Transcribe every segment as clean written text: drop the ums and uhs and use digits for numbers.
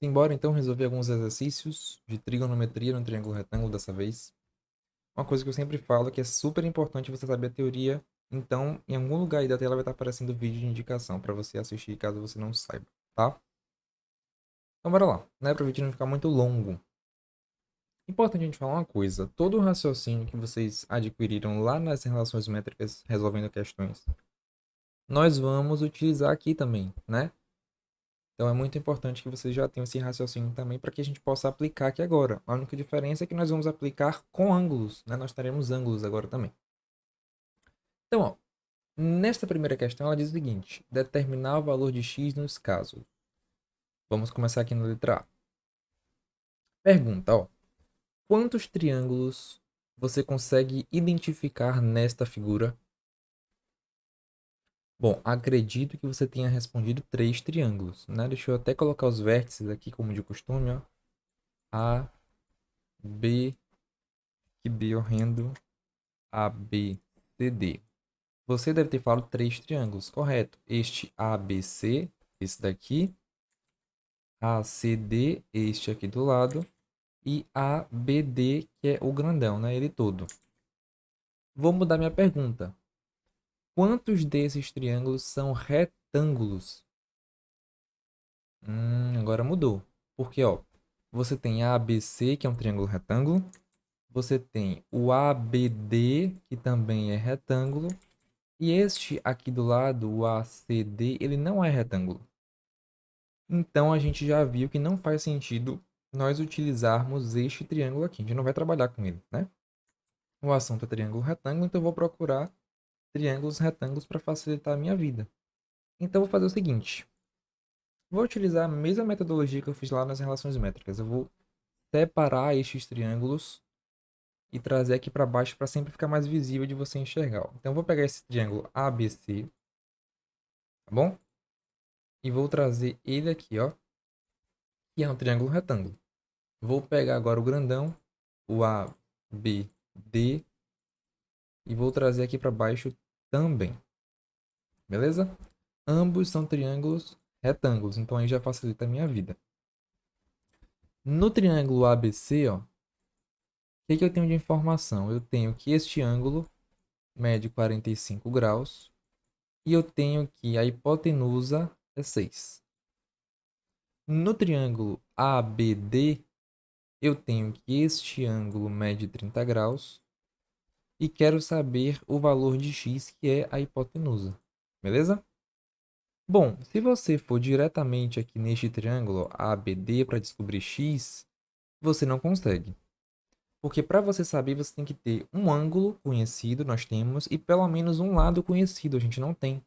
Simbora então resolver alguns exercícios de trigonometria no triângulo retângulo dessa vez. Uma coisa que eu sempre falo é que é super importante você saber a teoria. Então, em algum lugar aí da tela vai estar aparecendo vídeo de indicação para você assistir caso você não saiba, tá? Então bora lá, né? Para o vídeo não ficar muito longo. Importante a gente falar uma coisa. Todo o raciocínio que vocês adquiriram lá nas relações métricas resolvendo questões, nós vamos utilizar aqui também, né? Então é muito importante que vocês já tenham esse raciocínio também para que a gente possa aplicar aqui agora. A única diferença é que nós vamos aplicar com ângulos, né? Nós teremos ângulos agora também. Então, ó, nesta primeira questão ela diz o seguinte: determinar o valor de x nos casos. Vamos começar aqui na letra A. Pergunta, ó, quantos triângulos você consegue identificar nesta figura? Bom, acredito que você tenha respondido 3 triângulos, né? Deixa eu até colocar os vértices aqui como de costume, ó. A, B, que B horrendo. A, B, C, D. Você deve ter falado 3 triângulos, correto? Este ABC, esse daqui, ACD, este aqui do lado, e ABD, que é o grandão, né? Ele todo. Vou mudar minha pergunta. Quantos desses triângulos são retângulos? Agora mudou. Porque, ó, você tem ABC, que é um triângulo retângulo. Você tem o ABD, que também é retângulo. E este aqui do lado, o ACD, ele não é retângulo. Então a gente já viu que não faz sentido nós utilizarmos este triângulo aqui. A gente não vai trabalhar com ele, né? O assunto é triângulo retângulo, então eu vou procurar triângulos retângulos para facilitar a minha vida. Então eu vou fazer o seguinte. Vou utilizar a mesma metodologia que eu fiz lá nas relações métricas. Eu vou separar estes triângulos e trazer aqui para baixo para sempre ficar mais visível de você enxergar. Então eu vou pegar esse triângulo ABC, tá bom? E vou trazer ele aqui, ó, que é um triângulo retângulo. Vou pegar agora o grandão, o ABD, e vou trazer aqui para baixo também. Beleza? Ambos são triângulos retângulos, então aí já facilita a minha vida. No triângulo ABC, ó, o que eu tenho de informação? Eu tenho que este ângulo mede 45 graus e eu tenho que a hipotenusa é 6. No triângulo ABD, eu tenho que este ângulo mede 30 graus e quero saber o valor de x, que é a hipotenusa. Beleza? Bom, se você for diretamente aqui neste triângulo ABD para descobrir x, você não consegue. Porque para você saber, você tem que ter um ângulo conhecido, nós temos, e pelo menos um lado conhecido, a gente não tem,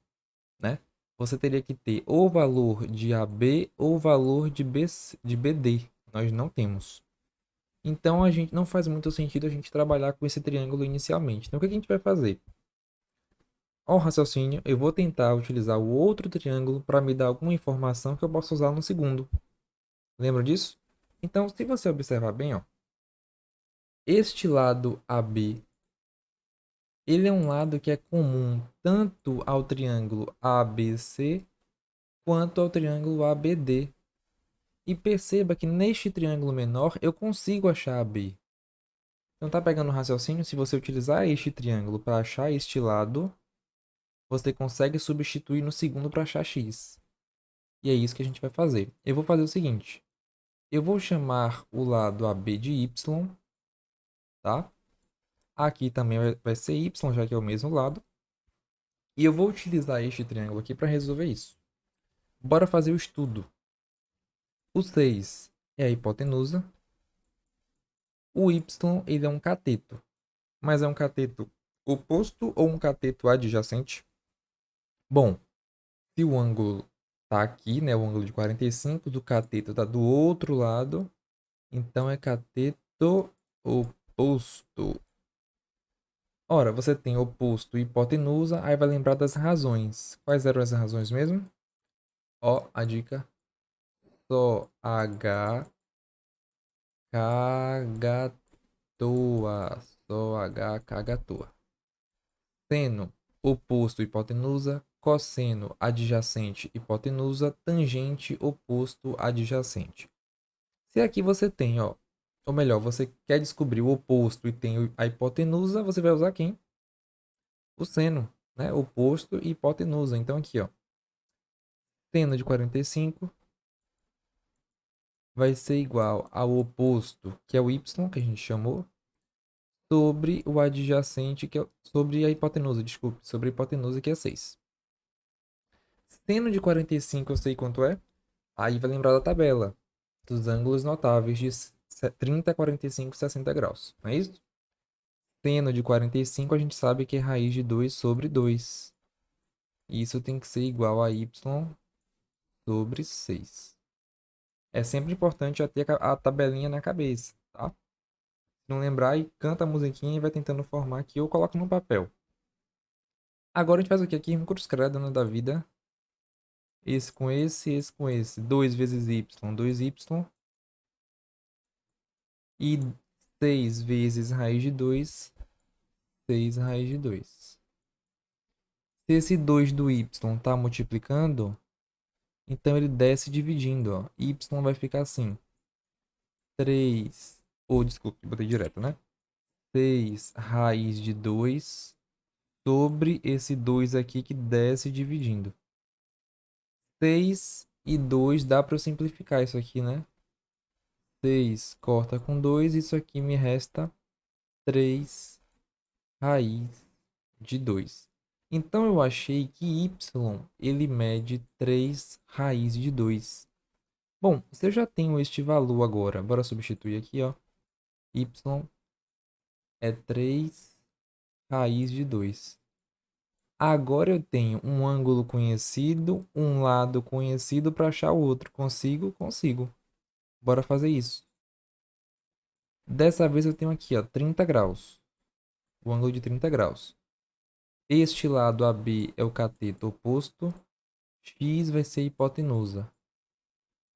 né? Você teria que ter ou o valor de AB ou o valor de BD. Nós não temos. Então, a gente não faz muito sentido a gente trabalhar com esse triângulo inicialmente. Então, o que a gente vai fazer? Ao raciocínio, eu vou tentar utilizar o outro triângulo para me dar alguma informação que eu possa usar no segundo. Lembra disso? Então, se você observar bem, ó, este lado AB, ele é um lado que é comum tanto ao triângulo ABC quanto ao triângulo ABD. E perceba que neste triângulo menor eu consigo achar AB. Então tá pegando o raciocínio? Se você utilizar este triângulo para achar este lado, você consegue substituir no segundo para achar x. E é isso que a gente vai fazer. Eu vou fazer o seguinte. Eu vou chamar o lado AB de y, tá? Aqui também vai ser y, já que é o mesmo lado. E eu vou utilizar este triângulo aqui para resolver isso. Bora fazer o estudo. O 6 é a hipotenusa. O y, ele é um cateto. Mas é um cateto oposto ou um cateto adjacente? Bom, se o ângulo está aqui, né, o ângulo de 45, o cateto está do outro lado, então é cateto oposto. Ora, você tem oposto e hipotenusa, aí vai lembrar das razões. Quais eram as razões mesmo? Ó, a dica. Só H cagatoa. Só H cagatoa. Seno oposto hipotenusa, cosseno adjacente hipotenusa, tangente oposto adjacente. Se aqui você tem, ó, ou melhor, você quer descobrir o oposto e tem a hipotenusa, você vai usar quem? O seno, né? Oposto e hipotenusa. Então aqui, ó, seno de 45 vai ser igual ao oposto, que é o y, que a gente chamou, sobre o adjacente, que é sobre a hipotenusa, desculpe, sobre a hipotenusa, que é 6. Seno de 45 eu sei quanto é. Aí vai lembrar da tabela dos ângulos notáveis de 30, 45 e 60 graus. Não é isso? Seno de 45 a gente sabe que é raiz de 2 sobre 2. Isso tem que ser igual a y sobre 6. É sempre importante já ter a tabelinha na cabeça, tá? Se não lembrar, aí canta a musiquinha e vai tentando formar aqui ou coloca no papel. Agora a gente faz o que aqui? Um cruz credo, né, da vida. Esse com esse, esse com esse. 2 vezes y, 2y. E 6 vezes raiz de 2, 6 raiz de 2. Se esse 2 do y está multiplicando, então ele desce dividindo, ó. Y vai ficar assim. 3, ou desculpe, botei direto, né? 6 raiz de 2 sobre esse 2 aqui que desce dividindo. 6 e 2 dá para eu simplificar isso aqui, né? 6 corta com 2, isso aqui me resta 3 raiz de 2. Então eu achei que y ele mede 3 raiz de 2. Bom, se eu já tenho este valor agora, bora substituir aqui, ó. Y é 3 raiz de 2. Agora eu tenho um ângulo conhecido, um lado conhecido para achar o outro. Consigo? Consigo. Bora fazer isso. Dessa vez eu tenho aqui, ó, 30 graus. O ângulo de 30 graus. Este lado AB é o cateto oposto. X vai ser hipotenusa.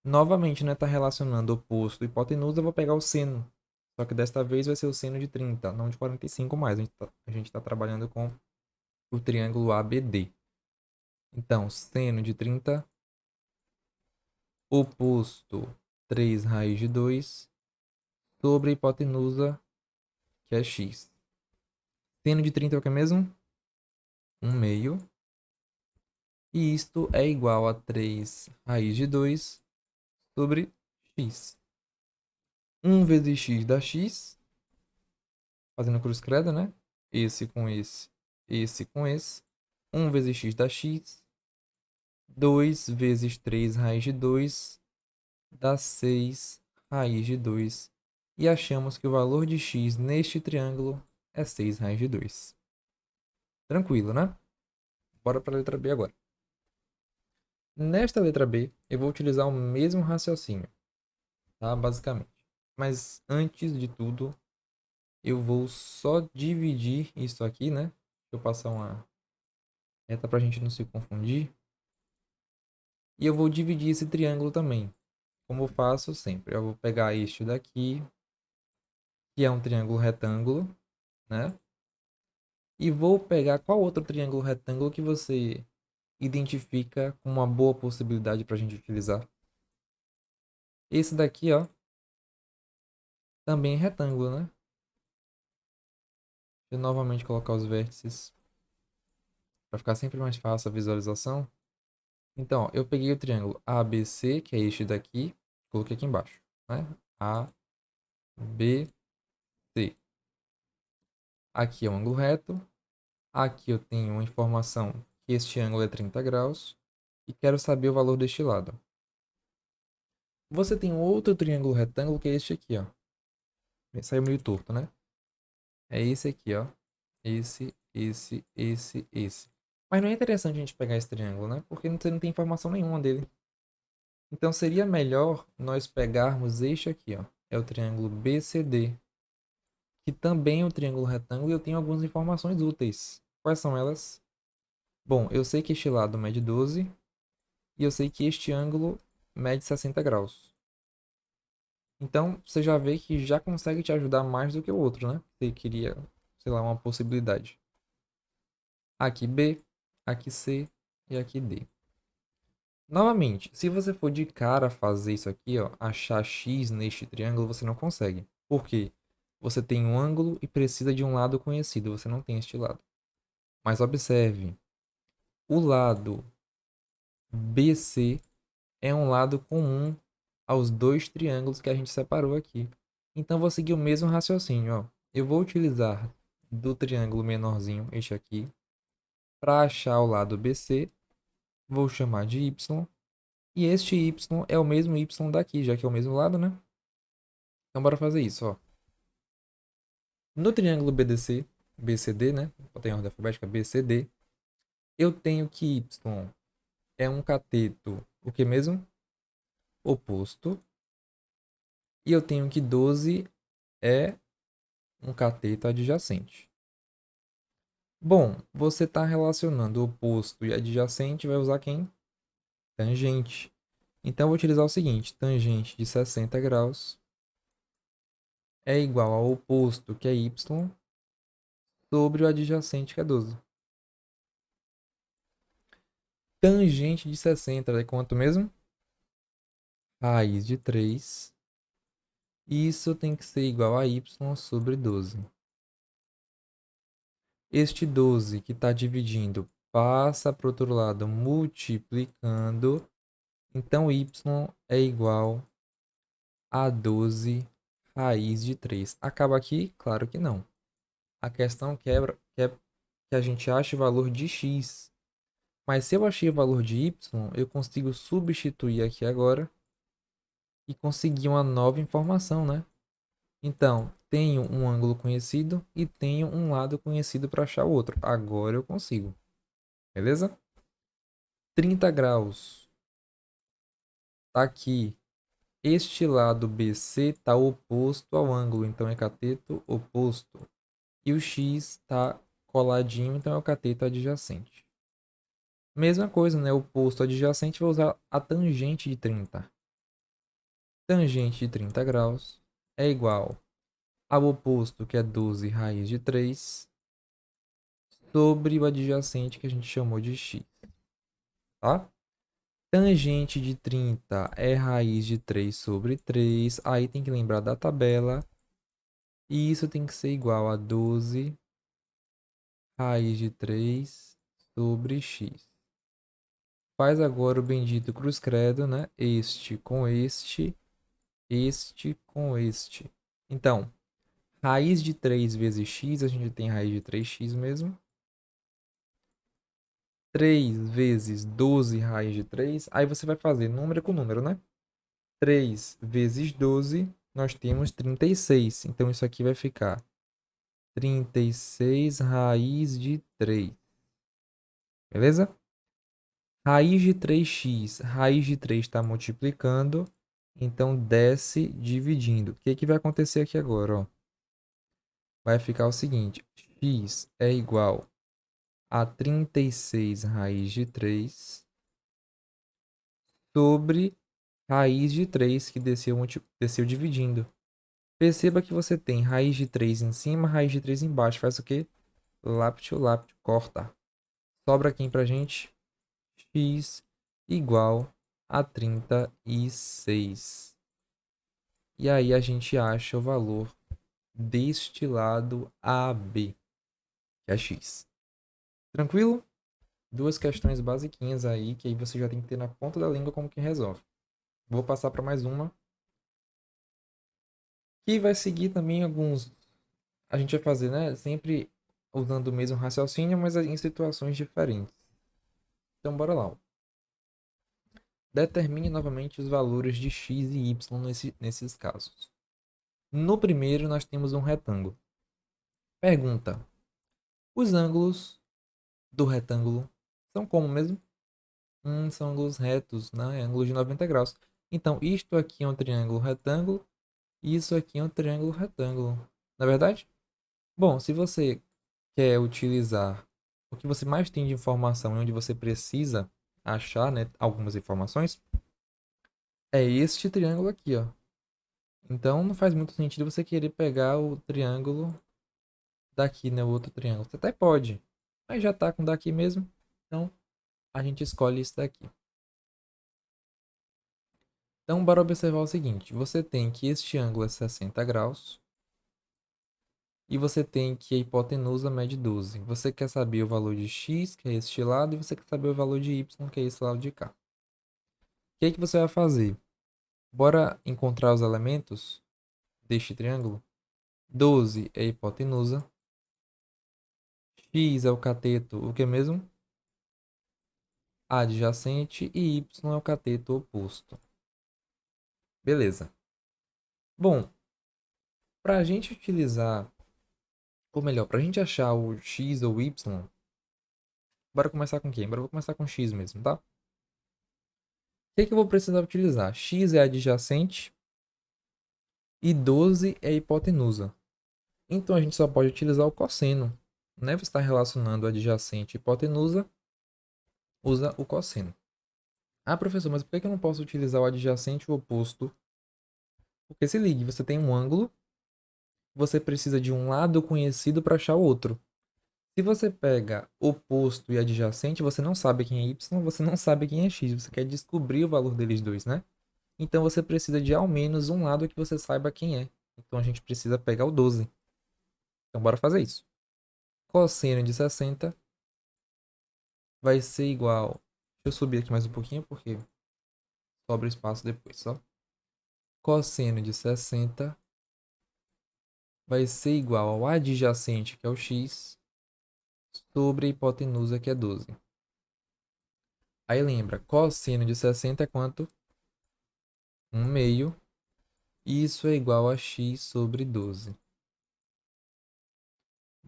Novamente, né, tá relacionando oposto e hipotenusa, eu vou pegar o seno. Só que desta vez vai ser o seno de 30, não de 45 mais. A gente tá trabalhando com o triângulo ABD. Então, seno de 30 oposto 3 raiz de 2 sobre a hipotenusa, que é x. Seno de 30 é o que mesmo? 1 meio. E isto é igual a 3 raiz de 2 sobre x. 1 vezes x dá x. Fazendo cruz credo, né? Esse com esse com esse. 1 vezes x dá x. 2 vezes 3 raiz de 2 dá 6 raiz de 2. E achamos que o valor de x neste triângulo é 6 raiz de 2. Tranquilo, né? Bora para a letra B agora. Nesta letra B, eu vou utilizar o mesmo raciocínio, tá? Basicamente. Mas antes de tudo, eu vou só dividir isso aqui, né? Deixa eu passar uma reta para a gente não se confundir. E eu vou dividir esse triângulo também, como eu faço sempre. Eu vou pegar este daqui, que é um triângulo retângulo, né? E vou pegar qual outro triângulo retângulo que você identifica como uma boa possibilidade para a gente utilizar. Esse daqui, ó, também é retângulo, né? Deixa eu novamente colocar os vértices para ficar sempre mais fácil a visualização. Então, ó, eu peguei o triângulo ABC, que é este daqui, coloquei aqui embaixo, né? ABC. Aqui é um ângulo reto. Aqui eu tenho uma informação que este ângulo é 30 graus e quero saber o valor deste lado. Você tem outro triângulo retângulo que é este aqui, ó. Saiu meio torto, né? É esse aqui, ó. Esse. Mas não é interessante a gente pegar esse triângulo, né? Porque você não tem informação nenhuma dele. Então seria melhor nós pegarmos este aqui, ó. É o triângulo BCD, que também é um triângulo retângulo e eu tenho algumas informações úteis. Quais são elas? Bom, eu sei que este lado mede 12 e eu sei que este ângulo mede 60 graus. Então, você já vê que já consegue te ajudar mais do que o outro, né? Você queria, sei lá, uma possibilidade. Aqui B, aqui C e aqui D. Novamente, se você for de cara fazer isso aqui, ó, achar x neste triângulo, você não consegue. Por quê? Você tem um ângulo e precisa de um lado conhecido, você não tem este lado. Mas observe, o lado BC é um lado comum aos dois triângulos que a gente separou aqui. Então vou seguir o mesmo raciocínio, ó. Eu vou utilizar do triângulo menorzinho, este aqui, para achar o lado BC, vou chamar de y, e este y é o mesmo y daqui, já que é o mesmo lado, né? Então bora fazer isso, ó. No triângulo BDC, BCD, né? Botei em ordem alfabética, BCD, eu tenho que y é um cateto, o que mesmo? Oposto. E eu tenho que 12 é um cateto adjacente. Bom, você está relacionando oposto e adjacente, vai usar quem? Tangente. Então, eu vou utilizar o seguinte: tangente de 60 graus é igual ao oposto, que é y, sobre o adjacente, que é 12. Tangente de 60 é quanto mesmo? Raiz de 3. Isso tem que ser igual a y sobre 12. Este 12 que está dividindo passa para o outro lado multiplicando. Então, y é igual a 12 raiz de 3. Acaba aqui? Claro que não. A questão quer que a gente ache o valor de x. Mas se eu achei o valor de y, eu consigo substituir aqui agora e conseguir uma nova informação, né? Então, tenho um ângulo conhecido e tenho um lado conhecido para achar o outro. Agora eu consigo. Beleza? 30 graus. Tá aqui. Este lado BC está oposto ao ângulo, então é cateto oposto. E o x está coladinho, então é o cateto adjacente. Mesma coisa, né? Oposto adjacente, vou usar a tangente de 30. Tangente de 30 graus é igual ao oposto, que é 12 raiz de 3, sobre o adjacente, que a gente chamou de x. Tá? Tangente de 30 é raiz de 3 sobre 3. Aí tem que lembrar da tabela. E isso tem que ser igual a 12 raiz de 3 sobre x. Faz agora o bendito cruz credo, né? Este com este com este. Então, raiz de 3 vezes x, a gente tem raiz de 3x mesmo. 3 vezes 12 raiz de 3. Aí você vai fazer número com número, né? 3 vezes 12, nós temos 36. Então, isso aqui vai ficar 36 raiz de 3. Beleza? Raiz de 3x, raiz de 3 está multiplicando, então desce dividindo. O que, que vai acontecer aqui agora? Ó? Vai ficar o seguinte, x é igual a 36 raiz de 3 sobre raiz de 3 que desceu dividindo. Perceba que você tem raiz de 3 em cima, raiz de 3 embaixo. Faz o quê? Lápis, corta. Sobra quem pra gente? X igual a 36. E aí a gente acha o valor deste lado AB, que é x. Tranquilo? Duas questões basiquinhas aí, que aí você já tem que ter na ponta da língua como que resolve. Vou passar para mais uma, que vai seguir também alguns... A gente vai fazer, né? Sempre usando o mesmo raciocínio, mas em situações diferentes. Então, bora lá. Determine novamente os valores de x e y nesses casos. No primeiro, nós temos um retângulo. Pergunta: os ângulos do retângulo são como mesmo? São ângulos retos, né? Ângulos de 90 graus. Então, isto aqui é um triângulo retângulo e isso aqui é um triângulo retângulo. Na verdade? Bom, se você quer utilizar o que você mais tem de informação e onde você precisa achar, né, algumas informações, é este triângulo aqui, ó. Então, não faz muito sentido você querer pegar o triângulo daqui, né, o outro triângulo. Você até pode, mas já tá com daqui mesmo. Então, a gente escolhe isso daqui. Então, bora observar o seguinte. Você tem que este ângulo é 60 graus. E você tem que a hipotenusa mede 12. Você quer saber o valor de x, que é este lado, e você quer saber o valor de y, que é esse lado de cá. O que é que você vai fazer? Bora encontrar os elementos deste triângulo. 12 é a hipotenusa. X é o cateto, o que mesmo? Adjacente, e y é o cateto oposto. Beleza. Bom, para a gente utilizar, ou melhor, para a gente achar o x ou y, bora começar com quem? Bora vou começar com x mesmo, tá? O que é que eu vou precisar utilizar? X é adjacente e 12 é a hipotenusa. Então a gente só pode utilizar o cosseno, né? Você está relacionando adjacente e hipotenusa, usa o cosseno. Ah, professor, mas por que eu não posso utilizar o adjacente e o oposto? Porque se ligue, você tem um ângulo, você precisa de um lado conhecido para achar o outro. Se você pega oposto e adjacente, você não sabe quem é y, você não sabe quem é x, você quer descobrir o valor deles dois, né? Então você precisa de ao menos um lado que você saiba quem é. Então a gente precisa pegar o 12. Então bora fazer isso. Cosseno de 60 vai ser igual... Deixa eu subir aqui mais um pouquinho porque sobra espaço depois, só. Cosseno de 60 vai ser igual ao adjacente, que é o x, sobre a hipotenusa, que é 12. Aí lembra, cosseno de 60 é quanto? 1/2. Isso é igual a x sobre 12. Vou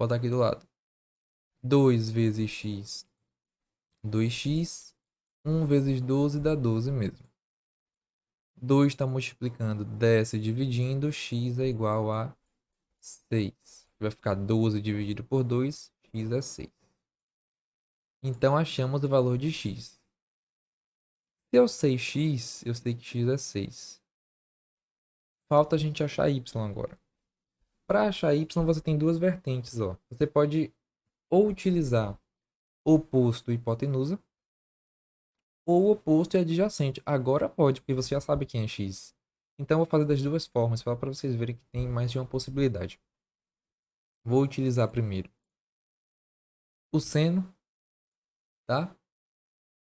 botar aqui do lado. 2 vezes x, 2x. 1 vezes 12 dá 12 mesmo. 2 está multiplicando, desce dividindo, x é igual a 6. Vai ficar 12 dividido por 2, x é 6. Então achamos o valor de x. Se eu sei x, eu sei que x é 6. Falta a gente achar y agora. Para achar y, você tem duas vertentes. Ó. Você pode ou utilizar oposto e hipotenusa, ou oposto e adjacente. Agora pode, porque você já sabe quem é x. Então eu vou fazer das duas formas, só para vocês verem que tem mais de uma possibilidade. Vou utilizar primeiro o seno, tá?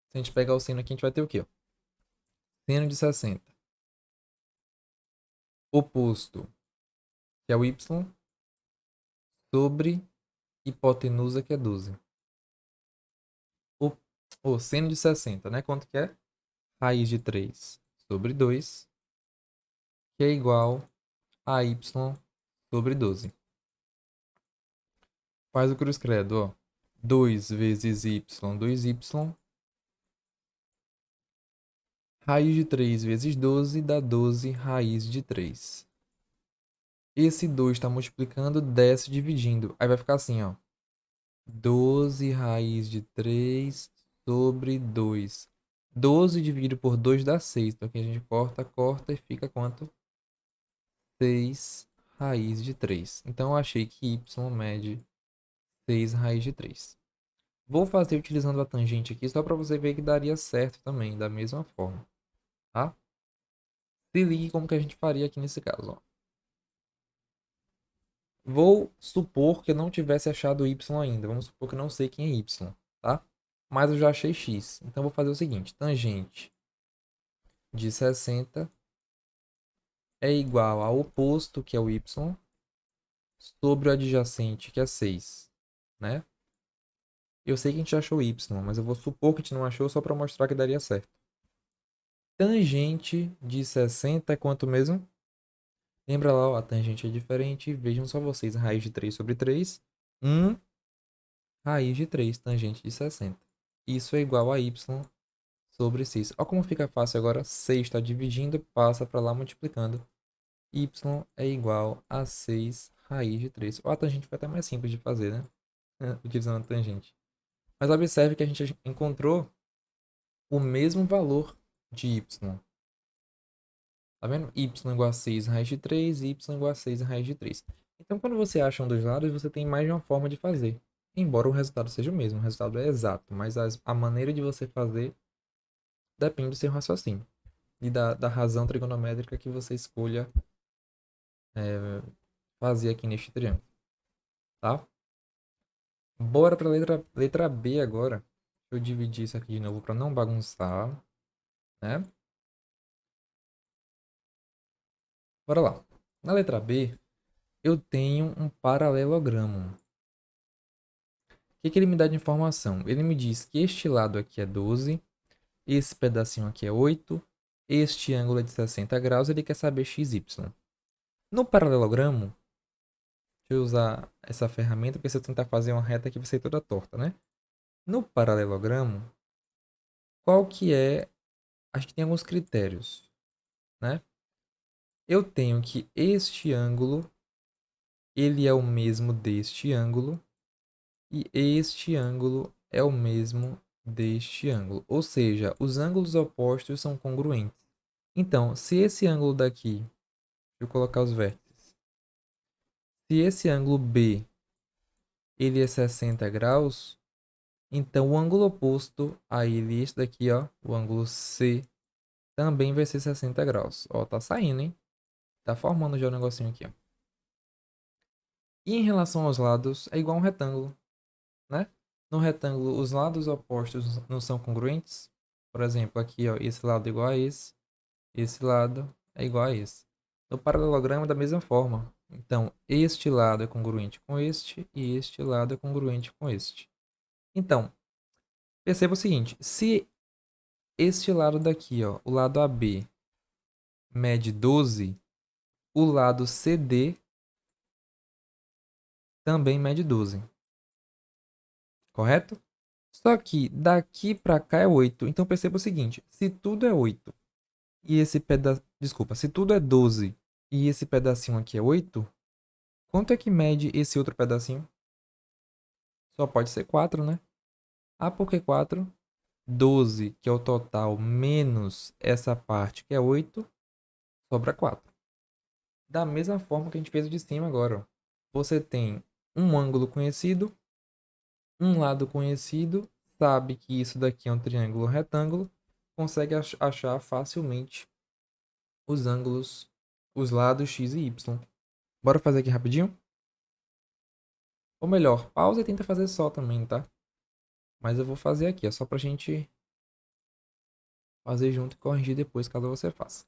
Se a gente pegar o seno aqui, a gente vai ter o quê? Ó? Seno de 60. Oposto, que é o y, sobre hipotenusa, que é 12. O seno de 60, né? Quanto que é? Raiz de 3 sobre 2, que é igual a y sobre 12. Faz o cruz credo, ó. 2 vezes y, 2y. Raiz de 3 vezes 12 dá 12 raiz de 3. Esse 2 está multiplicando, desce dividindo. Aí vai ficar assim, ó. 12 raiz de 3 sobre 2. 12 dividido por 2 dá 6. Então aqui a gente corta, corta e fica quanto? 6 raiz de 3. Então eu achei que y mede 6 raiz de 3. Vou fazer utilizando a tangente aqui só para você ver que daria certo também, da mesma forma. Tá? Se ligue como que a gente faria aqui nesse caso. Ó. Vou supor que eu não tivesse achado y ainda. Vamos supor que eu não sei quem é y. Tá? Mas eu já achei x. Então vou fazer o seguinte. Tangente de 60 é igual ao oposto, que é o y, sobre o adjacente, que é 6. Né? Eu sei que a gente achou y, mas eu vou supor que a gente não achou só para mostrar que daria certo. Tangente de 60 é quanto mesmo? Lembra lá, ó, a tangente é diferente. Vejam só vocês, raiz de 3 sobre 3. 1 raiz de 3, tangente de 60. Isso é igual a y sobre 6. Olha como fica fácil agora. 6 está dividindo, passa para lá multiplicando. Y é igual a 6 raiz de 3. Ó, a tangente foi até mais simples de fazer, né? Utilizando a tangente. Mas observe que a gente encontrou o mesmo valor de y. Tá vendo? Y igual a 6 raiz de 3 e y igual a 6 raiz de 3. Então, quando você acha um dos lados, você tem mais de uma forma de fazer. Embora o resultado seja o mesmo, o resultado é exato, mas a maneira de você fazer depende do seu raciocínio. e da razão trigonométrica que você escolha fazer aqui neste triângulo, tá? Bora para letra B agora. Deixa eu dividir isso aqui de novo para não bagunçar, né? Bora lá. Na letra B, eu tenho um paralelogramo. O que que ele me dá de informação? Ele me diz que este lado aqui é 12, esse pedacinho aqui é 8, este ângulo é de 60 graus, ele quer saber x, y. No paralelogramo, deixa eu usar essa ferramenta, porque se eu tentar fazer uma reta aqui vai ser toda torta, né? No paralelogramo, qual que é... Acho que tem alguns critérios, né? Eu tenho que este ângulo, ele é o mesmo deste ângulo, e este ângulo é o mesmo deste ângulo. Ou seja, os ângulos opostos são congruentes. Então, se esse ângulo daqui, deixa eu colocar os vértices. Se esse ângulo B, ele é 60 graus, então o ângulo oposto a ele, este daqui, ó, o ângulo C, também vai ser 60 graus. Ó, tá saindo, hein? Tá formando já o negocinho aqui, ó. E em relação aos lados, é igual a um retângulo, né? No retângulo, os lados opostos não são congruentes. Por exemplo, aqui, ó, esse lado é igual a esse lado é igual a esse. No paralelogramo, da mesma forma. Então, este lado é congruente com este e este lado é congruente com este. Então, perceba o seguinte, se este lado daqui, ó, o lado AB, mede 12, o lado CD também mede 12. Correto? Só que daqui para cá é 8. Então perceba o seguinte, se tudo é 8 e esse pedaço, desculpa, se tudo é 12 e esse pedacinho aqui é 8, quanto é que mede esse outro pedacinho? Só pode ser 4, né? Ah, por que 4? 12, que é o total, menos essa parte que é 8, sobra 4. Da mesma forma que a gente fez o de cima agora, ó. Você tem um ângulo conhecido, um lado conhecido, sabe que isso daqui é um triângulo retângulo, consegue achar facilmente os ângulos, os lados x e y. Bora fazer aqui rapidinho? Ou melhor, pausa e tenta fazer só também, tá? Mas eu vou fazer aqui, é só pra gente fazer junto e corrigir depois, caso você faça.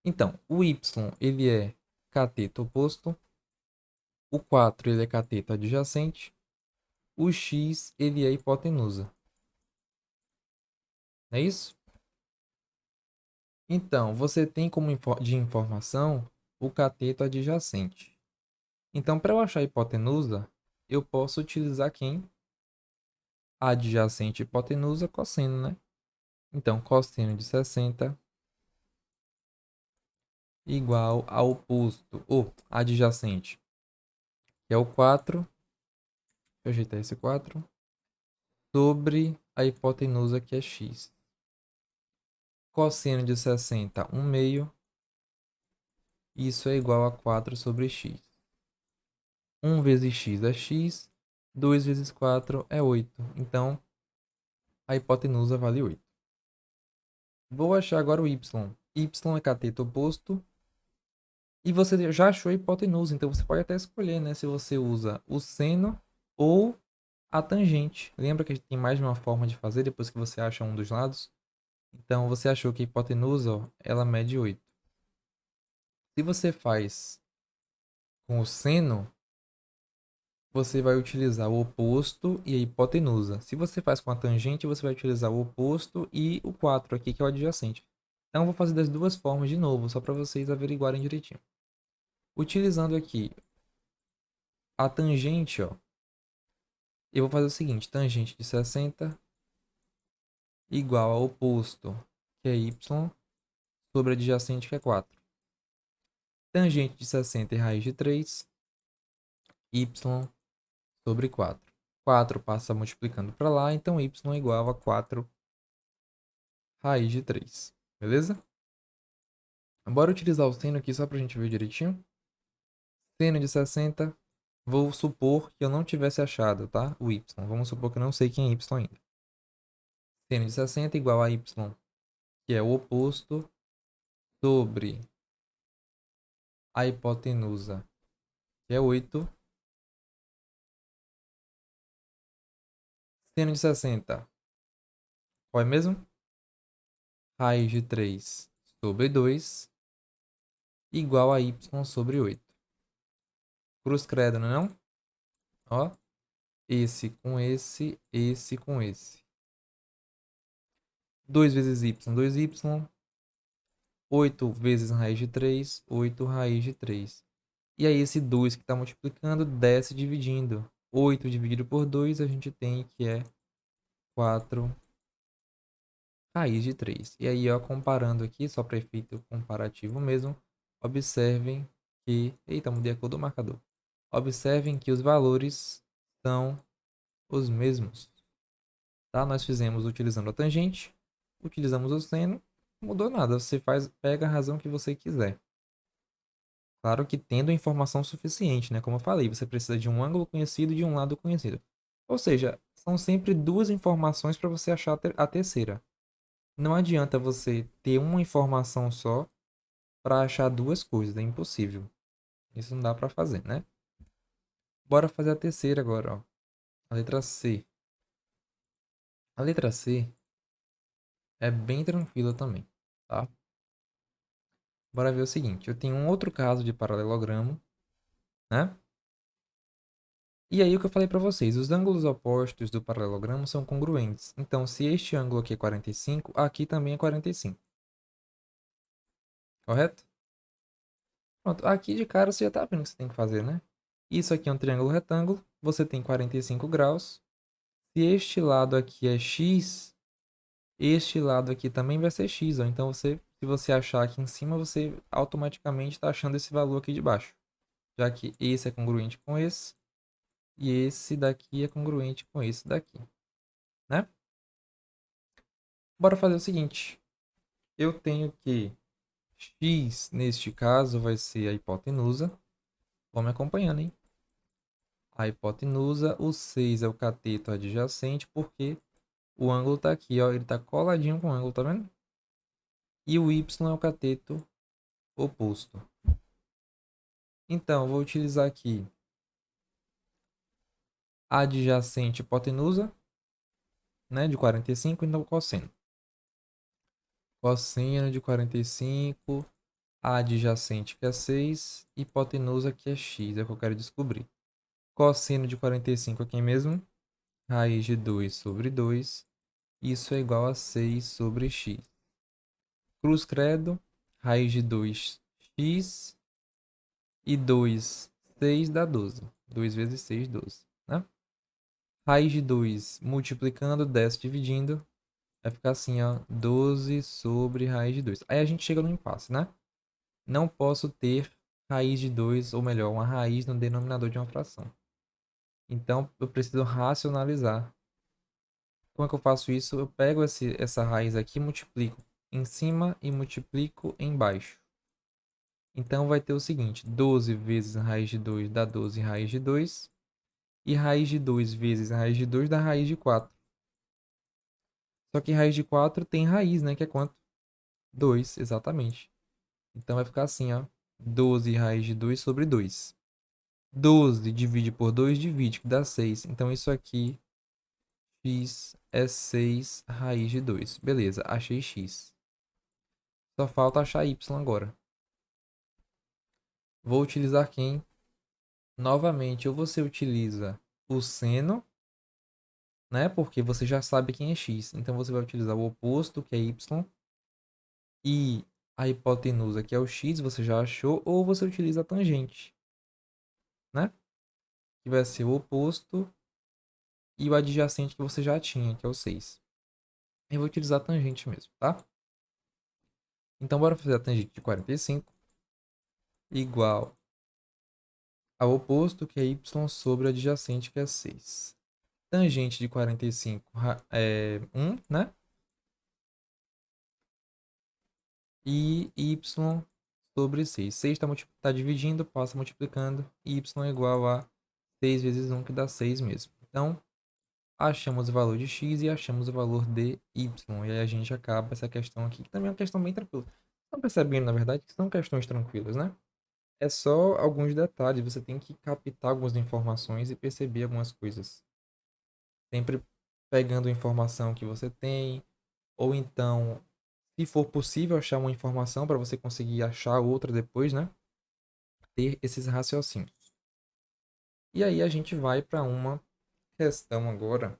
Então, o y, ele é cateto oposto, o 4, ele é cateto adjacente, o x, ele é hipotenusa. Não é isso? Então, você tem como de informação o cateto adjacente. Então, para eu achar a hipotenusa, eu posso utilizar quem? Adjacente e hipotenusa, cosseno, né? Então, cosseno de 60 igual ao oposto, ou adjacente, que é o 4. Deixa eu ajeitar esse 4. Sobre a hipotenusa, que é x. Cosseno de 60, 1 meio. Isso é igual a 4 sobre x. 1 vezes x é x. 2 vezes 4 é 8. Então, a hipotenusa vale 8. Vou achar agora o y. Y é cateto oposto. E você já achou a hipotenusa. Então, você pode até escolher, né? Se você usa o seno ou a tangente. Lembra que a gente tem mais de uma forma de fazer depois que você acha um dos lados? Então, você achou que a hipotenusa, ó, ela mede 8. Se você faz com o seno, você vai utilizar o oposto e a hipotenusa. Se você faz com a tangente, você vai utilizar o oposto e o 4 aqui, que é o adjacente. Então, eu vou fazer das duas formas de novo, só para vocês averiguarem direitinho. Utilizando aqui a tangente, ó, eu vou fazer o seguinte, tangente de 60 igual ao oposto, que é y, sobre adjacente, que é 4. Tangente de 60 é raiz de 3, y sobre 4. 4 passa multiplicando para lá, então y é igual a 4 raiz de 3. Beleza? Bora utilizar o seno aqui só para a gente ver direitinho. Seno de 60, vou supor que eu não tivesse achado, tá? O y. Vamos supor que eu não sei quem é y ainda. Seno de 60 igual a y, que é o oposto sobre a hipotenusa, que é 8. Seno de 60, qual é mesmo? Raiz de 3 sobre 2 igual a y sobre 8. Cruz credo, não é não? Ó, esse com esse com esse. 2 vezes y, 2y. 8 vezes raiz de 3, 8 raiz de 3. E aí esse 2 que está multiplicando desce dividindo. 8 dividido por 2 a gente tem que é 4 raiz de 3. E aí, ó, comparando aqui, só para efeito comparativo mesmo, observem que... Eita, mudei a cor do marcador. Observem que os valores são os mesmos. Tá? Nós fizemos utilizando a tangente, utilizamos o seno, não mudou nada. Você pega a razão que você quiser. Claro que tendo informação suficiente, né? Como eu falei, você precisa de um ângulo conhecido e de um lado conhecido. Ou seja, são sempre duas informações para você achar a terceira. Não adianta você ter uma informação só para achar duas coisas, é impossível. Isso não dá para fazer, né? Bora fazer a terceira agora, ó. A letra C. A letra C é bem tranquila também, tá? Bora ver o seguinte, eu tenho um outro caso de paralelogramo, né? E aí o que eu falei para vocês, os ângulos opostos do paralelogramo são congruentes. Então, se este ângulo aqui é 45, aqui também é 45. Correto? Pronto, aqui de cara você já tá vendo o que você tem que fazer, né? Isso aqui é um triângulo retângulo, você tem 45 graus. Se este lado aqui é x, este lado aqui também vai ser x, ó. Então, se você achar aqui em cima, você automaticamente está achando esse valor aqui de baixo. Já que esse é congruente com esse, e esse daqui é congruente com esse daqui, né? Bora fazer o seguinte. Eu tenho que x, neste caso, vai ser a hipotenusa. Vão me acompanhando, hein? A hipotenusa, o 6 é o cateto adjacente, porque o ângulo está aqui, ó. Ele está coladinho com o ângulo, tá vendo? E o y é o cateto oposto. Então, vou utilizar aqui a adjacente hipotenusa, né, de 45, então cosseno. Cosseno de 45, a adjacente que é 6, hipotenusa que é x, é o que eu quero descobrir. Cosseno de 45 aqui mesmo, raiz de 2 sobre 2, isso é igual a 6 sobre x. Cruz credo, raiz de 2, x, e 2, 6 dá 12. 2 vezes 6, 12, né? Raiz de 2 multiplicando, desce dividindo, vai ficar assim, ó, 12 sobre raiz de 2. Aí a gente chega no impasse, né? Não posso ter raiz de 2, ou melhor, uma raiz no denominador de uma fração. Então, eu preciso racionalizar. Como é que eu faço isso? Eu pego essa raiz aqui, multiplico em cima e multiplico embaixo. Então, vai ter o seguinte, 12 vezes raiz de 2 dá 12 raiz de 2. E raiz de 2 vezes raiz de 2 dá raiz de 4. Só que raiz de 4 tem raiz, né? Que é quanto? 2, exatamente. Então, vai ficar assim, ó. 12 raiz de 2 sobre 2. 12 divide por 2, divide, que dá 6. Então, isso aqui, x é 6 raiz de 2. Beleza, achei x. Só falta achar y agora. Vou utilizar quem? Novamente, ou você utiliza o seno, né? Porque você já sabe quem é x. Então, você vai utilizar o oposto, que é y. E a hipotenusa, que é o x, você já achou. Ou você utiliza a tangente, né? Que vai ser o oposto. E o adjacente que você já tinha, que é o 6. Eu vou utilizar a tangente mesmo, tá? Então, bora fazer a tangente de 45 igual ao oposto, que é y, sobre o adjacente, que é 6. Tangente de 45 é 1, né? E y sobre 6. 6 está dividindo, passa multiplicando. Y é igual a 6 vezes 1, que dá 6 mesmo. Então, achamos o valor de x e achamos o valor de y. E aí a gente acaba essa questão aqui, que também é uma questão bem tranquila. estão percebendo, na verdade, que são questões tranquilas, né? É só alguns detalhes, você tem que captar algumas informações e perceber algumas coisas. Sempre pegando a informação que você tem, ou então, se for possível achar uma informação para você conseguir achar outra depois, né? Ter esses raciocínios. E aí a gente vai para uma questão agora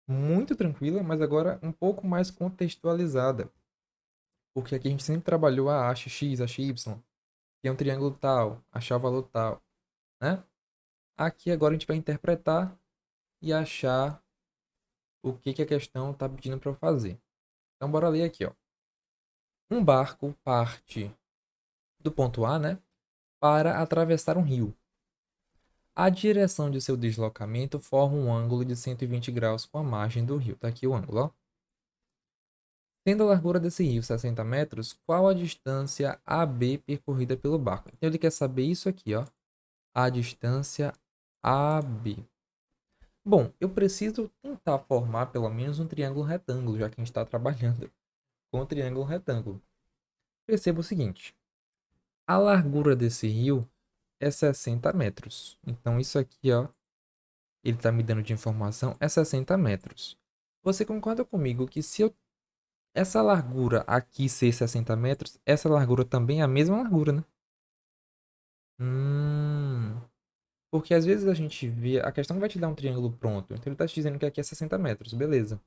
muito tranquila, mas agora um pouco mais contextualizada. Porque aqui a gente sempre trabalhou a acha x, acha y, que é um triângulo tal, achar o valor tal, né? Aqui agora a gente vai interpretar e achar o que a questão está pedindo para eu fazer. Então bora ler aqui, ó. Um barco parte do ponto A, né, para atravessar um rio. A direção de seu deslocamento forma um ângulo de 120 graus com a margem do rio. Tá aqui o ângulo, ó. Tendo a largura desse rio 60 metros, qual a distância AB percorrida pelo barco? Então ele quer saber isso aqui, ó. A distância AB. Bom, eu preciso tentar formar pelo menos um triângulo retângulo, já que a gente está trabalhando com um triângulo retângulo. Perceba o seguinte: a largura desse rio é 60 metros. Então isso aqui, ó, ele está me dando de informação, é 60 metros. Você concorda comigo que se eu essa largura aqui ser 60 metros, essa largura também é a mesma largura, né? Hum, porque às vezes a gente vê, a questão vai te dar um triângulo pronto, então ele está te dizendo que aqui é 60 metros, beleza.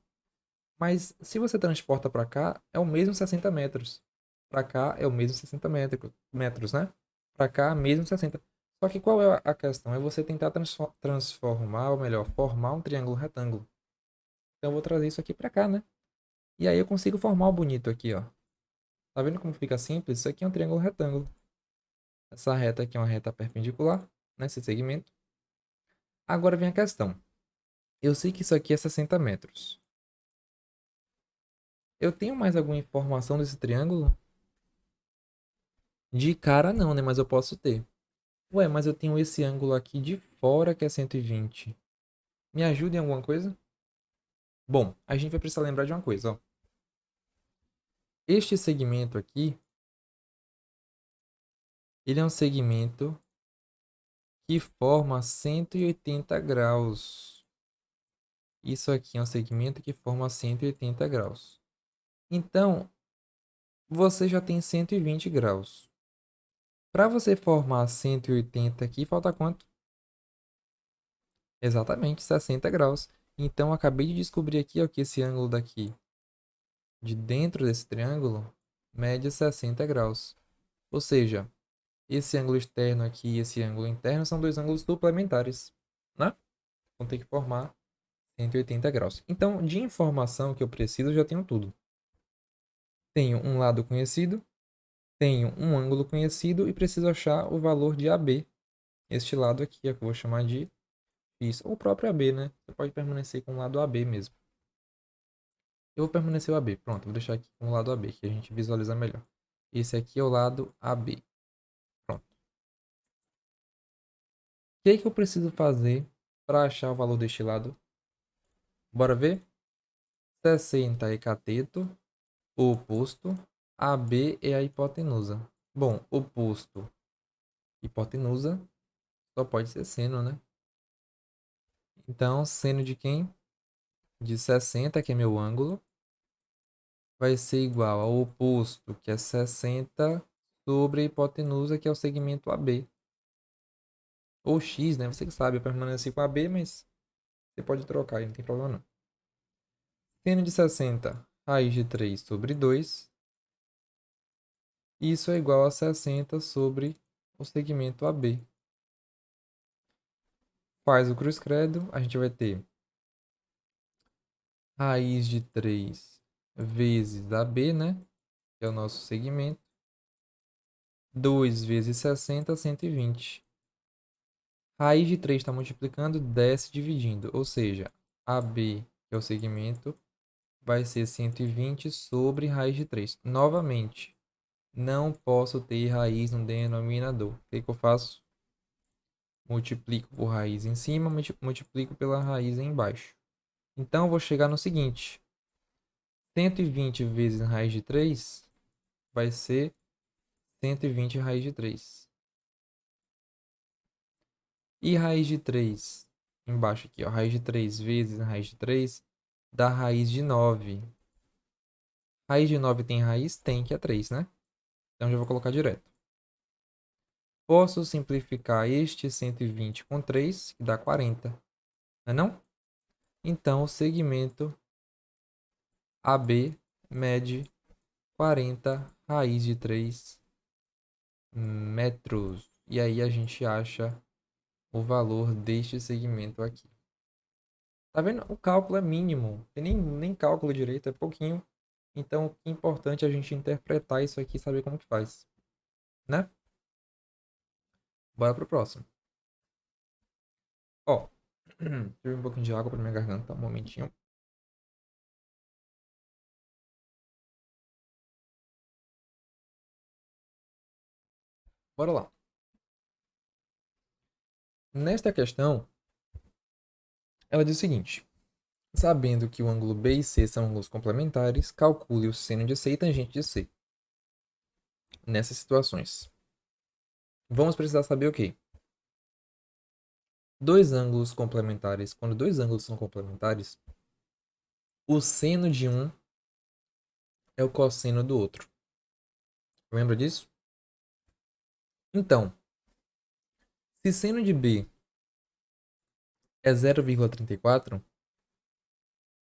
Mas se você transporta para cá, é o mesmo 60 metros. Para cá é o mesmo 60 metros, né? Para cá, mesmo 60. Só que qual é a questão? É você tentar transformar, ou melhor, formar um triângulo retângulo. Então eu vou trazer isso aqui para cá, né? E aí eu consigo formar o bonito aqui, ó. Tá vendo como fica simples? Isso aqui é um triângulo retângulo. Essa reta aqui é uma reta perpendicular, nesse segmento. Agora vem a questão. Eu sei que isso aqui é 60 metros. Eu tenho mais alguma informação desse triângulo? De cara não, né? Mas eu posso ter. Ué, mas eu tenho esse ângulo aqui de fora que é 120. Me ajuda em alguma coisa? Bom, a gente vai precisar lembrar de uma coisa, ó. Este segmento aqui, ele é um segmento que forma 180 graus. Isso aqui é um segmento que forma 180 graus. Então, você já tem 120 graus. Para você formar 180 aqui, falta quanto? Exatamente, 60 graus. Então, eu acabei de descobrir aqui, ó, que esse ângulo daqui de dentro desse triângulo mede 60 graus. Ou seja, esse ângulo externo aqui e esse ângulo interno são dois ângulos suplementares, né? Vão ter que formar 180 graus. Então, de informação que eu preciso, eu já tenho tudo. Tenho um lado conhecido, tenho um ângulo conhecido e preciso achar o valor de AB. Este lado aqui, é que eu vou chamar de x, ou o próprio AB, né? Você pode permanecer com o lado AB mesmo. Eu vou permanecer o AB. Pronto, vou deixar aqui com o lado AB, que a gente visualiza melhor. Esse aqui é o lado AB. Pronto. O que é que eu preciso fazer para achar o valor deste lado? Bora ver? 60 é cateto, o oposto. AB é a hipotenusa. Bom, oposto, hipotenusa, só pode ser seno, né? Então, seno de quem? De 60, que é meu ângulo, vai ser igual ao oposto, que é 60, sobre a hipotenusa, que é o segmento AB. Ou x, né? Você que sabe, eu permaneci com AB, mas você pode trocar aí, não tem problema não. Seno de 60, raiz de 3 sobre 2. Isso é igual a 60 sobre o segmento AB. Faz o cruz-credo, a gente vai ter raiz de 3 vezes AB, né? Que é o nosso segmento. 2 vezes 60, 120. Raiz de 3 está multiplicando, desce dividindo. Ou seja, AB, que é o segmento, vai ser 120 sobre raiz de 3. Novamente, não posso ter raiz no denominador. O que eu faço? Multiplico por raiz em cima, multiplico pela raiz embaixo. Então, eu vou chegar no seguinte. 120 vezes raiz de 3 vai ser 120 raiz de 3. E raiz de 3, embaixo aqui, ó, raiz de 3 vezes raiz de 3 dá raiz de 9. Raiz de 9 tem raiz? Tem, que é 3, né? Então já vou colocar direto. Posso simplificar este 120 com 3, que dá 40. Não é não? Então, o segmento AB mede 40 raiz de 3 metros. E aí a gente acha o valor deste segmento aqui. Tá vendo? O cálculo é mínimo. Tem nem cálculo direito, é pouquinho. Então, o que é importante é a gente interpretar isso aqui e saber como que faz. Né? Bora pro próximo. Ó, tive um pouquinho de água pra minha garganta, um momentinho. Bora lá. Nesta questão, ela diz o seguinte: sabendo que o ângulo B e C são ângulos complementares, calcule o seno de C e tangente de C. Nessas situações, vamos precisar saber o quê? Dois ângulos complementares. Quando dois ângulos são complementares, o seno de um é o cosseno do outro. Lembra disso? Então, se seno de B é 0,34,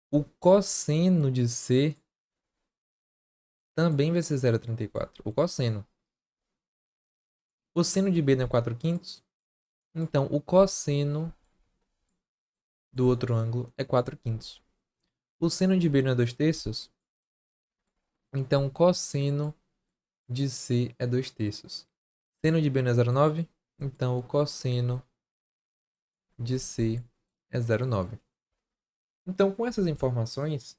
o cosseno de C também vai ser 0,34. O cosseno. O seno de B não é 4 quintos? Então, o cosseno do outro ângulo é 4 quintos. O seno de B não é 2 terços? Então, o cosseno de C é 2 terços. Seno de B não é 0,9? Então, o cosseno de C é 0,9. Então, com essas informações,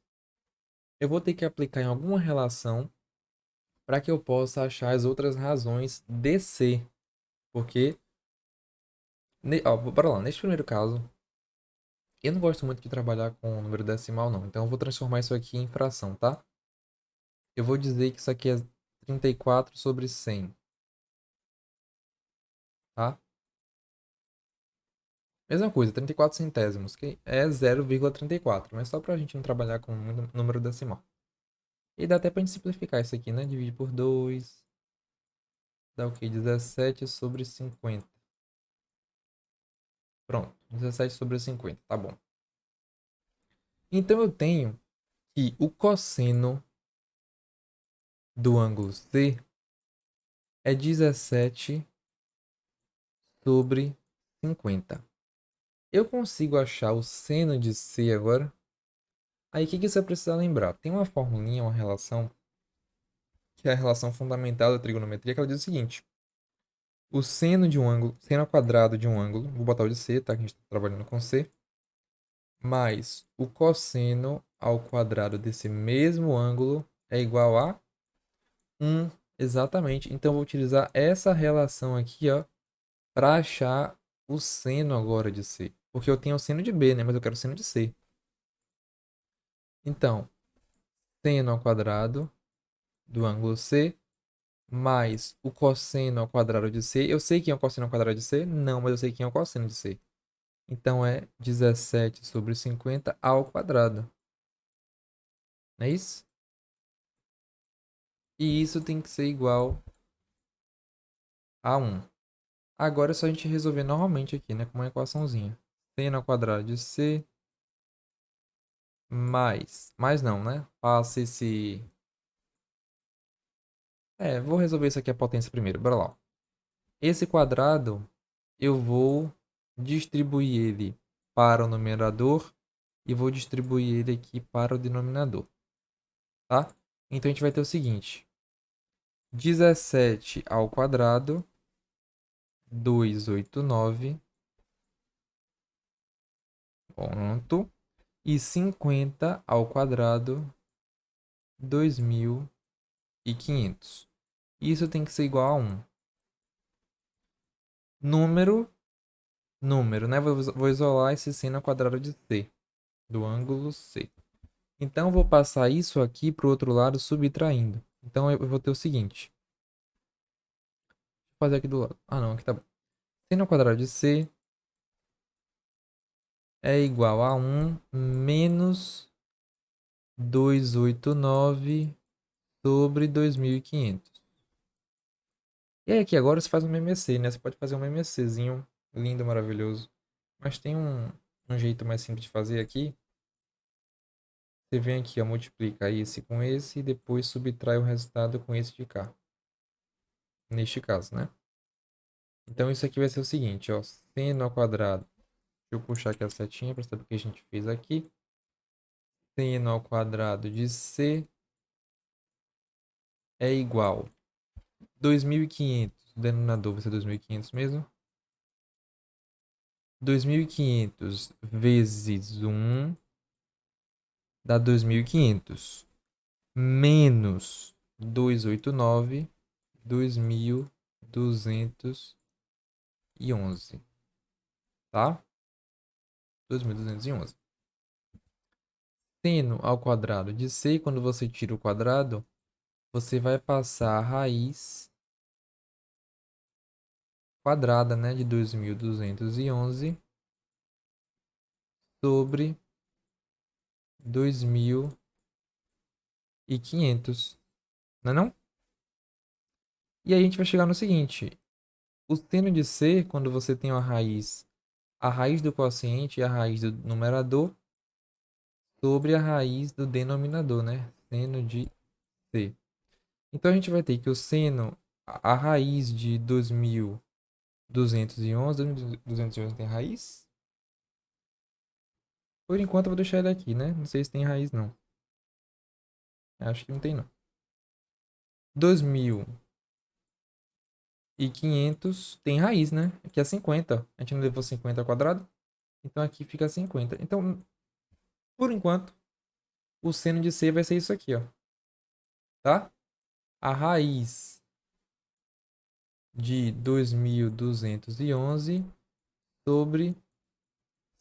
eu vou ter que aplicar em alguma relação para que eu possa achar as outras razões de C. Porque, bora lá, neste primeiro caso, eu não gosto muito de trabalhar com número decimal, não. Então, eu vou transformar isso aqui em fração, tá? Eu vou dizer que isso aqui é 34 sobre 100, tá? Mesma coisa, 34 centésimos, que é 0,34, mas só pra gente não trabalhar com número decimal. E dá até pra gente simplificar isso aqui, né? Divide por 2, dá o quê? 17 sobre 50. Pronto, 17 sobre 50, tá bom. Então eu tenho que o cosseno do ângulo C é 17 sobre 50. Eu consigo achar o seno de C agora? Aí o que você precisa lembrar? Tem uma formulinha, uma relação, que é a relação fundamental da trigonometria, que ela diz o seguinte: o seno de um ângulo, seno ao quadrado de um ângulo, vou botar o de C, tá? Que a gente está trabalhando com C, mais o cosseno ao quadrado desse mesmo ângulo é igual a 1. Exatamente. Então, eu vou utilizar essa relação aqui, ó, para achar o seno agora de C. Porque eu tenho o seno de B, né? Mas eu quero o seno de C. Então, seno ao quadrado do ângulo C mais o cosseno ao quadrado de C. Eu sei quem é o cosseno ao quadrado de C? Não, mas eu sei quem é o cosseno de C. Então, é 17 sobre 50 ao quadrado. Não é isso? E isso tem que ser igual a 1. Agora é só a gente resolver normalmente aqui, né? Com uma equaçãozinha. Seno ao quadrado de C mais não, né? Passa esse... vou resolver isso aqui a potência primeiro. Bora lá. Esse quadrado, eu vou distribuir ele para o numerador e vou distribuir ele aqui para o denominador, tá? Então, a gente vai ter o seguinte: 17 ao quadrado, 289, ponto, e 50 ao quadrado, 2.500. Isso tem que ser igual a 1. Número, né? Vou isolar esse seno ao quadrado de C, do ângulo C. Então, vou passar isso aqui para o outro lado subtraindo. Então eu vou ter o seguinte. Vou fazer aqui do lado. Ah, não, aqui tá bom. Seno ao quadrado de C é igual a 1 menos 289 sobre 2.500. E aí aqui agora você faz um MMC, né? Você pode fazer um MMCzinho lindo, maravilhoso. Mas tem um jeito mais simples de fazer aqui. Você vem aqui, ó, multiplica esse com esse e depois subtrai o resultado com esse de cá. Neste caso, né? Então isso aqui vai ser o seguinte, ó. Seno ao quadrado. Deixa eu puxar aqui a setinha para saber o que a gente fez aqui. Seno ao quadrado de C é igual 2.500. O denominador vai ser 2.500 mesmo. 2.500 vezes 1 dá 2.500. Menos 289, 2.211. Tá? 2.211. Seno ao quadrado de C, quando você tira o quadrado, você vai passar a raiz quadrada, né, de 2.211 sobre 2.500, não é não? E aí a gente vai chegar no seguinte, o seno de C, quando você tem a raiz do quociente e a raiz do numerador sobre a raiz do denominador, né? Seno de C. Então a gente vai ter que o seno, a raiz de 2.211 tem raiz? Por enquanto eu vou deixar ele aqui, né? Não sei se tem raiz não. Acho que não tem não. 2.500 tem raiz, né? Aqui é 50. A gente não levou 50 ao quadrado? Então aqui fica 50. Então, por enquanto, o seno de C vai ser isso aqui, ó. Tá? A raiz de 2.211 sobre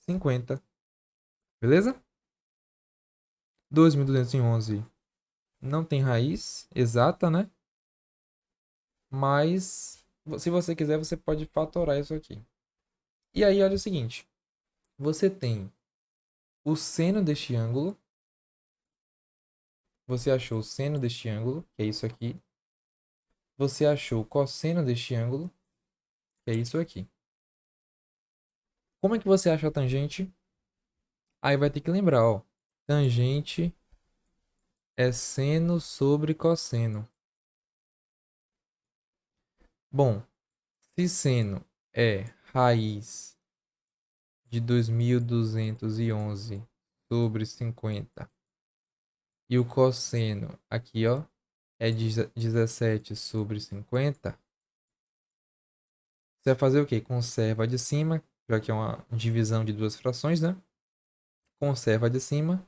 50. Beleza? 2.211 não tem raiz exata, né? Mas, se você quiser, você pode fatorar isso aqui. E aí, olha o seguinte. Você tem o seno deste ângulo. Você achou o seno deste ângulo, que é isso aqui. Você achou o cosseno deste ângulo, que é isso aqui. Como é que você acha a tangente? Aí vai ter que lembrar, ó. Tangente é seno sobre cosseno. Bom, se seno é raiz de 2.211 sobre 50 e o cosseno aqui, ó, é 17 sobre 50, você vai fazer o quê? Conserva a de cima, já que é uma divisão de duas frações, né? Conserva a de cima,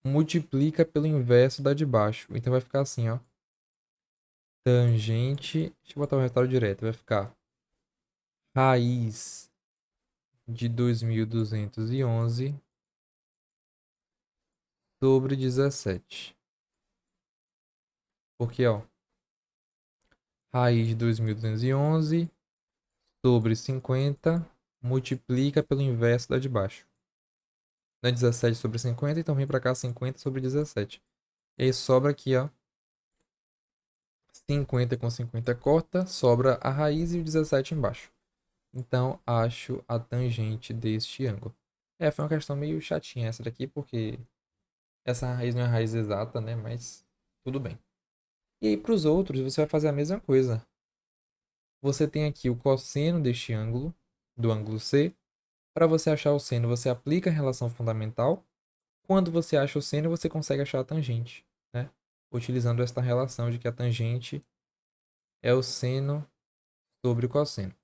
multiplica pelo inverso da de baixo. Então vai ficar assim, ó. Tangente, deixa eu botar o resultado direto, vai ficar raiz de 2.211 sobre 17. Porque, ó, raiz de 2.211 sobre 50 multiplica pelo inverso da de baixo. Não é 17 sobre 50, então vem pra cá 50 sobre 17. E aí sobra aqui, ó. 50 com 50 corta, sobra a raiz e o 17 embaixo. Então, acho a tangente deste ângulo. Foi uma questão meio chatinha essa daqui, porque essa raiz não é a raiz exata, né? Mas tudo bem. E aí, para os outros, você vai fazer a mesma coisa. Você tem aqui o cosseno deste ângulo, do ângulo C. Para você achar o seno, você aplica a relação fundamental. Quando você acha o seno, você consegue achar a tangente, né? Utilizando esta relação de que a tangente é o seno sobre o cosseno.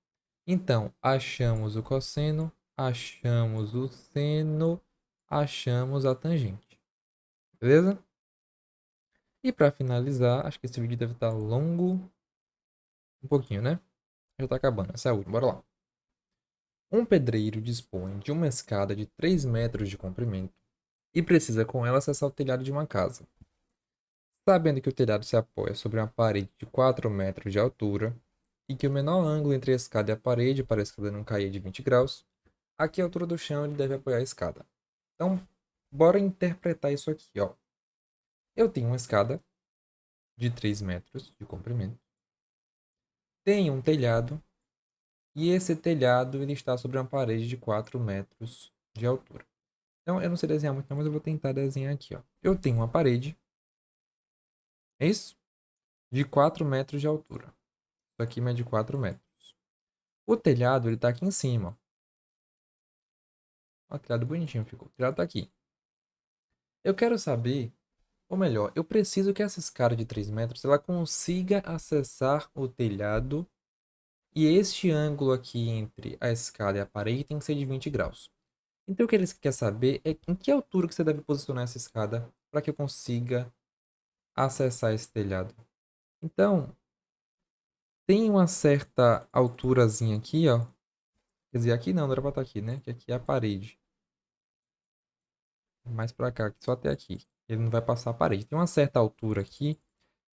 Então, achamos o cosseno, achamos o seno, achamos a tangente. Beleza? E para finalizar, acho que esse vídeo deve estar longo um pouquinho, né? Já está acabando. Essa é a última. Bora lá. Um pedreiro dispõe de uma escada de 3 metros de comprimento e precisa com ela acessar o telhado de uma casa. Sabendo que o telhado se apoia sobre uma parede de 4 metros de altura e que o menor ângulo entre a escada e a parede para a escada não cair é de 20 graus, aqui a altura do chão ele deve apoiar a escada. Então, bora interpretar isso aqui, ó. Eu tenho uma escada de 3 metros de comprimento, tenho um telhado e esse telhado ele está sobre uma parede de 4 metros de altura. Então, eu não sei desenhar muito não, mas eu vou tentar desenhar aqui, ó. Eu tenho uma parede, é isso? De 4 metros de altura. Isso aqui mede 4 metros. O telhado, ele tá aqui em cima, ó. Ó, o telhado bonitinho ficou. O telhado tá aqui. Eu quero saber, ou melhor, eu preciso que essa escada de 3 metros, ela consiga acessar o telhado e este ângulo aqui entre a escada e a parede tem que ser de 20 graus. Então, o que eles querem saber é em que altura que você deve posicionar essa escada para que eu consiga acessar esse telhado. Então, tem uma certa alturazinha aqui, ó. Quer dizer, aqui não era pra estar aqui, né? Que aqui é a parede. Mais pra cá, só até aqui. Ele não vai passar a parede. Tem uma certa altura aqui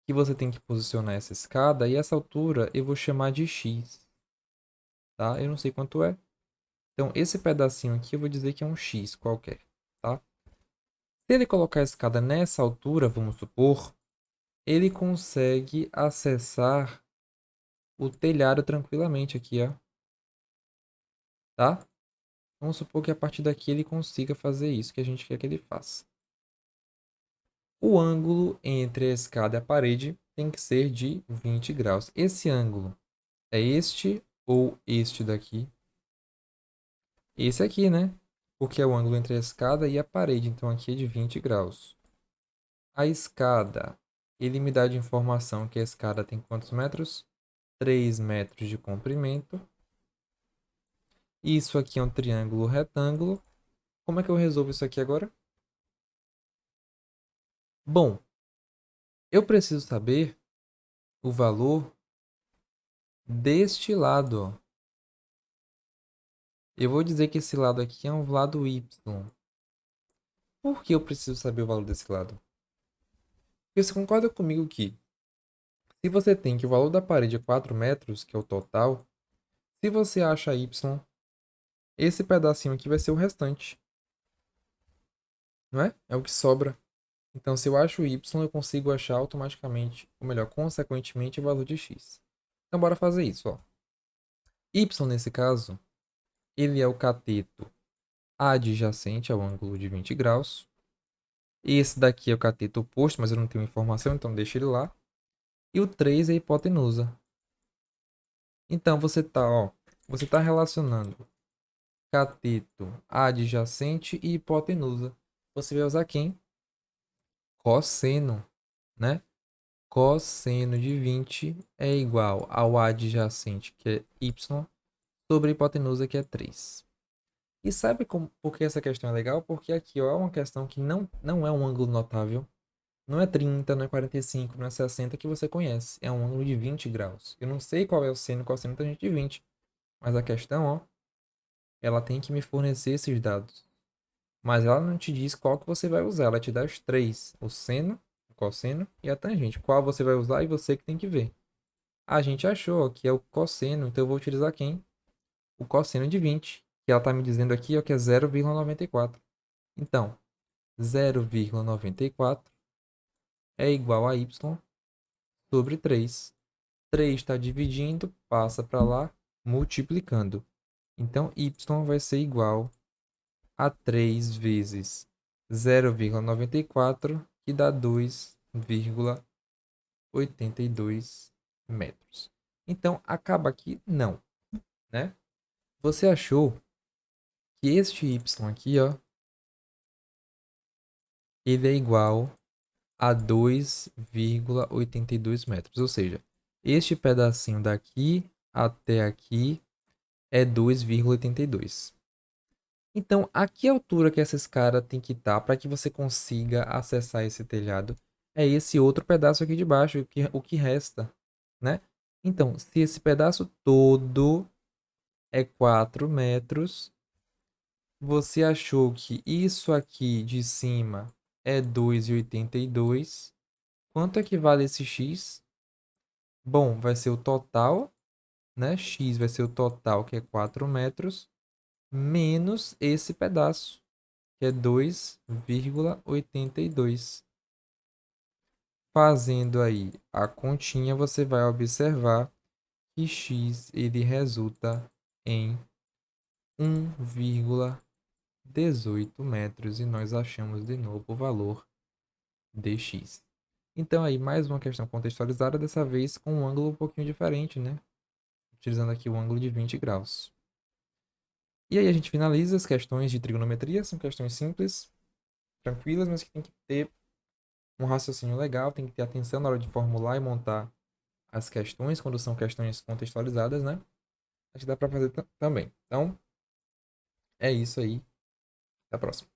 que você tem que posicionar essa escada. E essa altura eu vou chamar de X, tá? Eu não sei quanto é. Então, esse pedacinho aqui eu vou dizer que é um X qualquer, tá? Se ele colocar a escada nessa altura, vamos supor, ele consegue acessar o telhado tranquilamente aqui, ó. Tá? Vamos supor que a partir daqui ele consiga fazer isso que a gente quer que ele faça. O ângulo entre a escada e a parede tem que ser de 20 graus. Esse ângulo é este ou este daqui? Esse aqui, né? Porque é o ângulo entre a escada e a parede. Então aqui é de 20 graus. A escada, ele me dá de informação que a escada tem quantos metros? 3 metros de comprimento. Isso aqui é um triângulo retângulo. Como é que eu resolvo isso aqui agora? Bom, eu preciso saber o valor deste lado, ó. Eu vou dizer que esse lado aqui é um lado y. Por que eu preciso saber o valor desse lado? Porque você concorda comigo que se você tem que o valor da parede é 4 metros, que é o total, se você acha y, esse pedacinho aqui vai ser o restante. Não é? É o que sobra. Então, se eu acho y, eu consigo achar automaticamente, ou melhor, consequentemente, o valor de x. Então, bora fazer isso, ó. Y, nesse caso, ele é o cateto adjacente ao ângulo de 20 graus. Esse daqui é o cateto oposto, mas eu não tenho informação, então deixa ele lá. E o 3 é a hipotenusa. Então, você tá relacionando cateto adjacente e hipotenusa. Você vai usar quem? Cosseno, né? Cosseno de 20 é igual ao adjacente, que é y, sobre a hipotenusa, que é 3. E sabe por que essa questão é legal? Porque aqui ó, é uma questão que não é um ângulo notável. Não é 30, não é 45, não é 60 que você conhece. É um ângulo de 20 graus. Eu não sei qual é o seno e cosseno tangente de 20. Mas a questão, ó, ela tem que me fornecer esses dados. Mas ela não te diz qual que você vai usar. Ela te dá os três. O seno, o cosseno e a tangente. Qual você vai usar e você que tem que ver. A gente achou que é o cosseno, então eu vou utilizar quem? O cosseno de 20. Que ela está me dizendo aqui ó, que é 0,94. Então, 0,94 é igual a y sobre 3. 3 está dividindo, passa para lá, multiplicando. Então, y vai ser igual a 3 vezes 0,94, que dá 2,82 metros. Então, acaba aqui não, né? Você achou que este y aqui, ó, ele é igual a 2,82 metros. Ou seja, este pedacinho daqui até aqui é 2,82. Então, a que altura que essa escada tem que estar para que você consiga acessar esse telhado? É esse outro pedaço aqui de baixo, o que resta, né? Então, se esse pedaço todo é 4 metros, você achou que isso aqui de cima é 2,82. Quanto equivale esse x? Bom, vai ser o total, né? X vai ser o total, que é 4 metros, menos esse pedaço, que é 2,82. Fazendo aí a continha, você vai observar que x ele resulta em 1,18 metros e nós achamos de novo o valor de x. Então aí mais uma questão contextualizada, dessa vez com um ângulo um pouquinho diferente, né? Utilizando aqui o ângulo de 20 graus. E aí a gente finaliza as questões de trigonometria, são questões simples, tranquilas, mas que tem que ter um raciocínio legal, tem que ter atenção na hora de formular e montar as questões, quando são questões contextualizadas, né? Acho que dá para fazer também. Então, é isso aí. Até a próxima.